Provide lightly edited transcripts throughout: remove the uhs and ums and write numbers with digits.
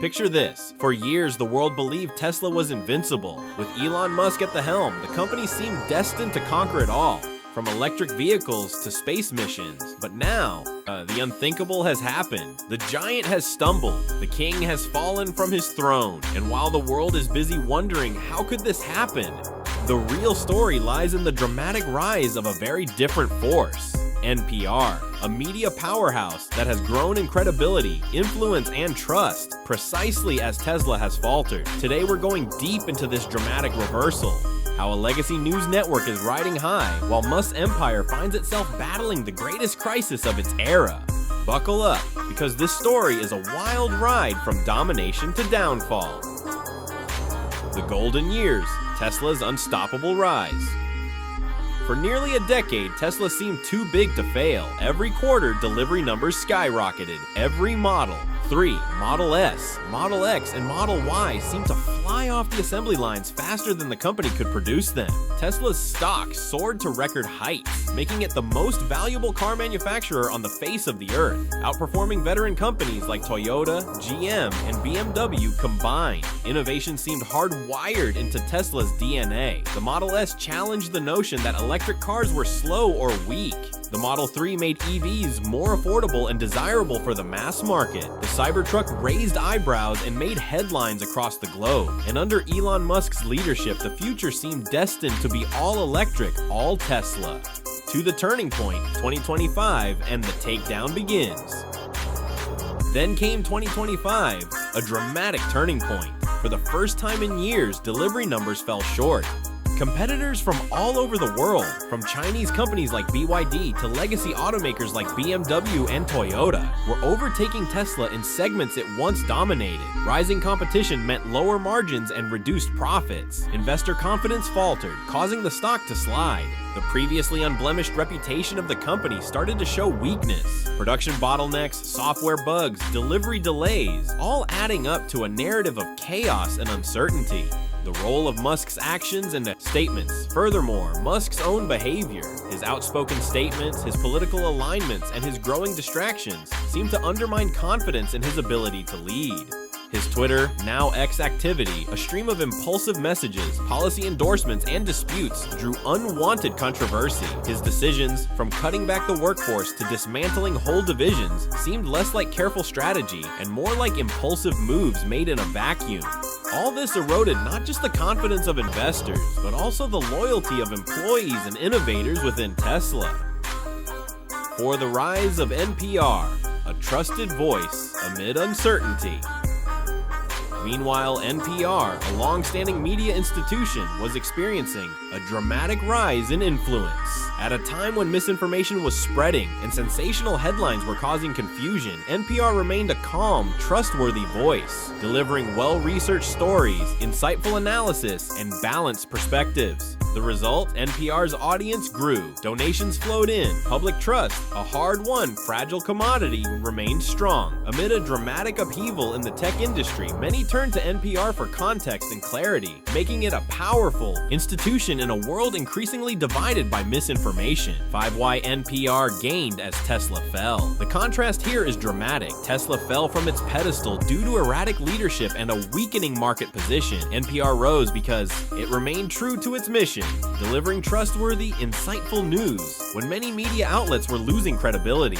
Picture this. For years, the world believed Tesla was invincible. With Elon Musk at the helm, the company seemed destined to conquer it all, from electric vehicles to space missions. But now, the unthinkable has happened. The giant has stumbled. The king has fallen from his throne. And while the world is busy wondering, how could this happen? The real story lies in the dramatic rise of a very different force. NPR, a media powerhouse that has grown in credibility, influence, and trust, precisely as Tesla has faltered. Today we're going deep into this dramatic reversal. How a legacy news network is riding high, while Musk's empire finds itself battling the greatest crisis of its era. Buckle up, because this story is a wild ride from domination to downfall. The Golden Years, Tesla's unstoppable rise. For nearly a decade, Tesla seemed too big to fail. Every quarter, delivery numbers skyrocketed. Every Model 3, Model S, Model X, and Model Y seemed to fly off the assembly lines faster than the company could produce them. Tesla's stock soared to record heights, making it the most valuable car manufacturer on the face of the earth, outperforming veteran companies like Toyota, GM, and BMW combined. Innovation seemed hardwired into Tesla's DNA. The Model S challenged the notion that electric cars were slow or weak. The Model 3 made EVs more affordable and desirable for the mass market. The Cybertruck raised eyebrows and made headlines across the globe. And under Elon Musk's leadership, the future seemed destined to be all electric, all Tesla. To the turning point, 2025, and the takedown begins. Then came 2025, a dramatic turning point. For the first time in years, delivery numbers fell short. Competitors from all over the world, from Chinese companies like BYD to legacy automakers like BMW and Toyota, were overtaking Tesla in segments it once dominated. Rising competition meant lower margins and reduced profits. Investor confidence faltered, causing the stock to slide. The previously unblemished reputation of the company started to show weakness. Production bottlenecks, software bugs, delivery delays, all adding up to a narrative of chaos and uncertainty. The role of Musk's actions and statements. Furthermore, Musk's own behavior, his outspoken statements, his political alignments, and his growing distractions seem to undermine confidence in his ability to lead. His Twitter, now X activity, a stream of impulsive messages, policy endorsements, and disputes drew unwanted controversy. His decisions, from cutting back the workforce to dismantling whole divisions, seemed less like careful strategy and more like impulsive moves made in a vacuum. All this eroded not just the confidence of investors, but also the loyalty of employees and innovators within Tesla. For the rise of NPR, a trusted voice amid uncertainty. Meanwhile, NPR, a long-standing media institution, was experiencing a dramatic rise in influence. At a time when misinformation was spreading and sensational headlines were causing confusion, NPR remained a calm, trustworthy voice, delivering well-researched stories, insightful analysis, and balanced perspectives. The result, NPR's audience grew, donations flowed in, public trust, a hard-won, fragile commodity, remained strong. Amid a dramatic upheaval in the tech industry, many turned to NPR for context and clarity, making it a powerful institution in a world increasingly divided by misinformation. 5 Why NPR gained as Tesla fell. The contrast here is dramatic. Tesla fell from its pedestal due to erratic leadership and a weakening market position. NPR rose because it remained true to its mission, delivering trustworthy, insightful news when many media outlets were losing credibility.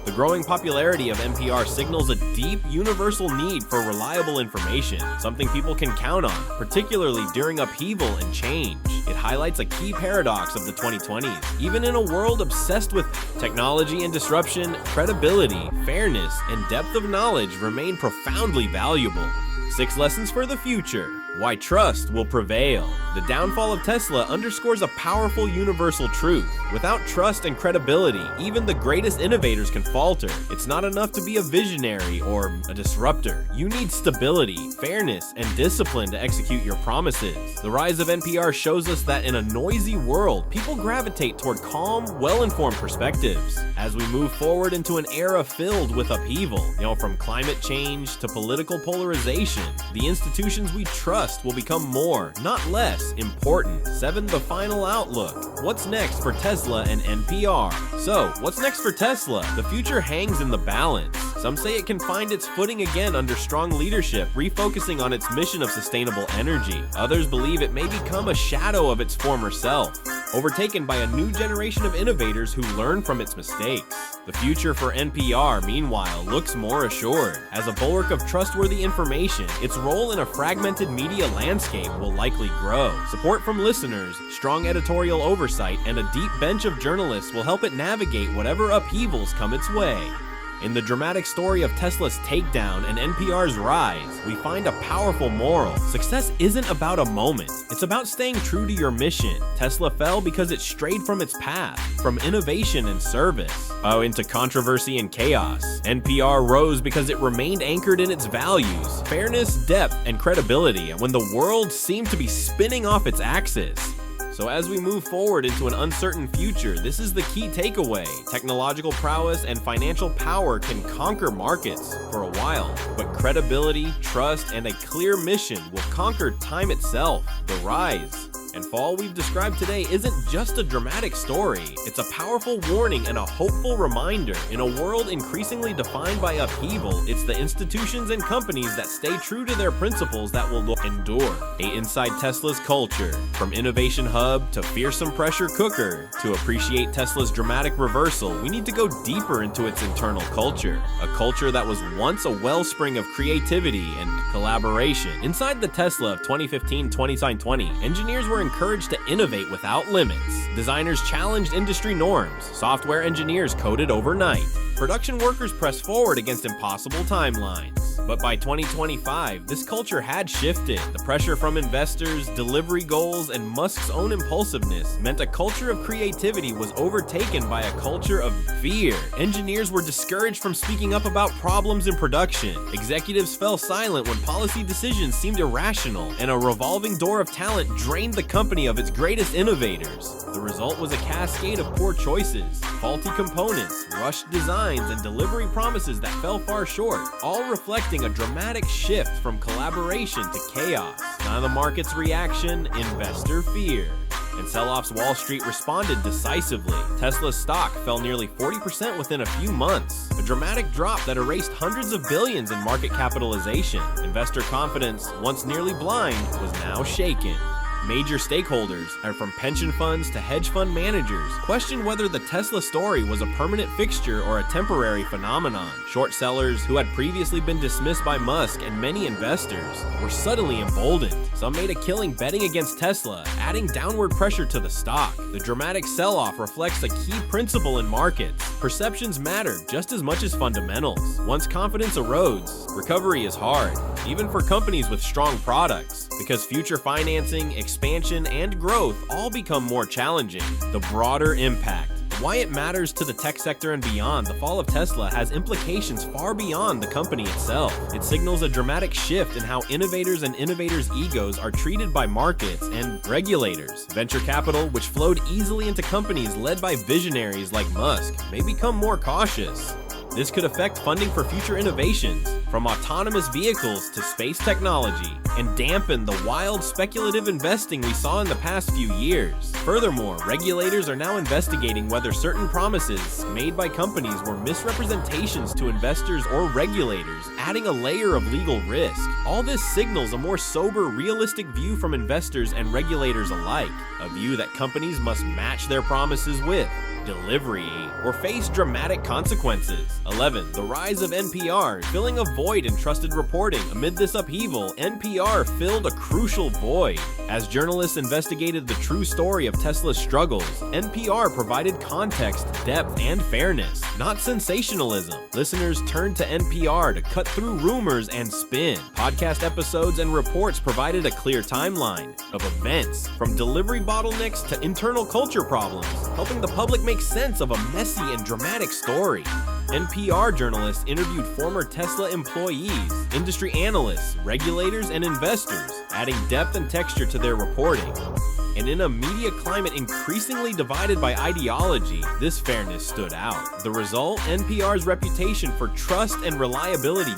The growing popularity of NPR signals a deep, universal need for reliable information, something people can count on, particularly during upheaval and change. It highlights a key paradox of the 2020s. Even in a world obsessed with technology and disruption, credibility, fairness, and depth of knowledge remain profoundly valuable. 6 lessons for the future. Why trust will prevail. The downfall of Tesla underscores a powerful universal truth. Without trust and credibility, even the greatest innovators can falter. It's not enough to be a visionary or a disruptor. You need stability, fairness, and discipline to execute your promises. The rise of NPR shows us that in a noisy world, people gravitate toward calm, well-informed perspectives. As we move forward into an era filled with upheaval, from climate change to political polarization, the institutions we trust will become more, not less, important. 7. The final outlook. What's next for Tesla and NPR? So, what's next for Tesla? The future hangs in the balance. Some say it can find its footing again under strong leadership, refocusing on its mission of sustainable energy. Others believe it may become a shadow of its former self, overtaken by a new generation of innovators who learn from its mistakes. The future for NPR, meanwhile, looks more assured. As a bulwark of trustworthy information, its role in a fragmented media landscape will likely grow. Support from listeners, strong editorial oversight, and a deep bench of journalists will help it navigate whatever upheavals come its way. In the dramatic story of Tesla's takedown and NPR's rise, we find a powerful moral. Success isn't about a moment, it's about staying true to your mission. Tesla fell because it strayed from its path, from innovation and service, into controversy and chaos. NPR rose because it remained anchored in its values, fairness, depth, and credibility, when the world seemed to be spinning off its axis. So as we move forward into an uncertain future, this is the key takeaway. Technological prowess and financial power can conquer markets for a while, but credibility, trust, and a clear mission will conquer time itself. The rise and fall we've described today isn't just a dramatic story. It's a powerful warning and a hopeful reminder. In a world increasingly defined by upheaval, it's the institutions and companies that stay true to their principles that will endure. Inside Tesla's culture, from innovation hub to fearsome pressure cooker, to appreciate Tesla's dramatic reversal, we need to go deeper into its internal culture. A culture that was once a wellspring of creativity and collaboration. Inside the Tesla of 2015-2020, engineers were encouraged to innovate without limits. Designers challenged industry norms. Software engineers coded overnight. Production workers pressed forward against impossible timelines. But by 2025, this culture had shifted. The pressure from investors, delivery goals, and Musk's own impulsiveness meant a culture of creativity was overtaken by a culture of fear. Engineers were discouraged from speaking up about problems in production. Executives fell silent when policy decisions seemed irrational, and a revolving door of talent drained the company of its greatest innovators. The result was a cascade of poor choices, faulty components, rushed designs, and delivery promises that fell far short, all reflecting a dramatic shift from collaboration to chaos. Now the market's reaction, investor fear. And sell-offs Wall Street responded decisively. Tesla's stock fell nearly 40% within a few months, a dramatic drop that erased hundreds of billions in market capitalization. Investor confidence, once nearly blind, was now shaken. Major stakeholders, from pension funds to hedge fund managers, questioned whether the Tesla story was a permanent fixture or a temporary phenomenon. Short sellers, who had previously been dismissed by Musk, and many investors were suddenly emboldened. Some made a killing betting against Tesla, adding downward pressure to the stock. The dramatic sell-off reflects a key principle in markets. Perceptions matter just as much as fundamentals. Once confidence erodes, recovery is hard, even for companies with strong products, because future financing, expansion, and growth all become more challenging. The broader impact. Why it matters to the tech sector and beyond, the fall of Tesla has implications far beyond the company itself. It signals a dramatic shift in how innovators and innovators' egos are treated by markets and regulators. Venture capital, which flowed easily into companies led by visionaries like Musk, may become more cautious. This could affect funding for future innovations, from autonomous vehicles to space technology, and dampen the wild speculative investing we saw in the past few years. Furthermore, regulators are now investigating whether certain promises made by companies were misrepresentations to investors or regulators, adding a layer of legal risk. All this signals a more sober, realistic view from investors and regulators alike, a view that companies must match their promises with delivery or face dramatic consequences. 11. The rise of NPR, filling a void in trusted reporting. Amid this upheaval, NPR filled a crucial void. As journalists investigated the true story of Tesla's struggles, NPR provided context, depth, and fairness, not sensationalism. Listeners turned to NPR to cut through rumors and spin. Podcast episodes and reports provided a clear timeline of events, from delivery bottlenecks to internal culture problems, helping the public make sense of a messy and dramatic story. NPR journalists interviewed former Tesla employees, industry analysts, regulators, and investors, adding depth and texture to their reporting. And in a media climate increasingly divided by ideology, this fairness stood out. The result? NPR's reputation for trust and reliability